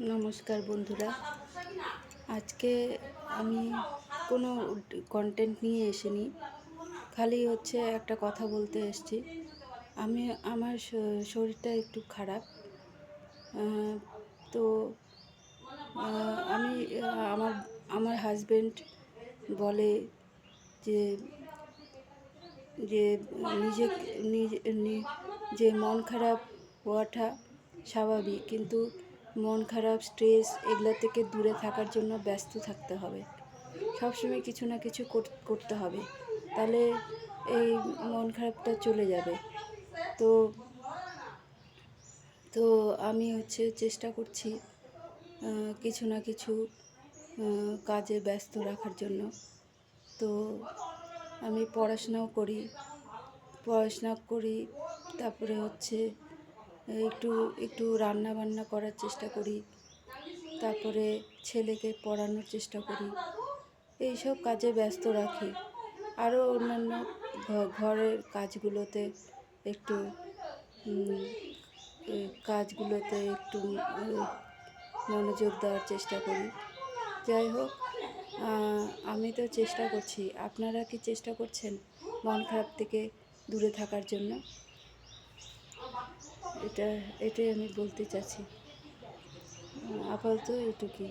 নমস্কার বন্ধুরা। আজকে আমি কোনো কন্টেন্ট নিয়ে এসেছি, খালি হচ্ছে একটা কথা বলতে এসেছি। আমার শরীরটা একটু খারাপ। তো আমি আমার আমার হাজব্যান্ড বলে যে যে নিজে যে মন খারাপ হওয়াটা স্বাভাবিক, কিন্তু মন খারাপ, স্ট্রেস এগুলো থেকে দূরে থাকার জন্য ব্যস্ত থাকতে হবে। সবসময় কিছু না কিছু করতে হবে, তাহলে এই মন খারাপটা চলে যাবে। তো তো আমি চেষ্টা করছি কিছু না কিছু কাজে ব্যস্ত রাখার জন্য। তো আমি পড়াশোনা করি, তারপরে একটু একটু রান্না বান্না করার চেষ্টা করি, তারপরে ছেলেকে পড়ানোর চেষ্টা করি। এইসব কাজে ব্যস্ত রাখি। আরও অন্যান্য ঘরের কাজগুলোতে একটু মনোযোগ দেওয়ার চেষ্টা করি। যাই হোক, আমি তো চেষ্টা করছি। আপনারা কি চেষ্টা করছেন মন খারাপ থেকে দূরে থাকার জন্য? এটাই আমি বলতে চাচ্ছি। আপাতত এটুকুই।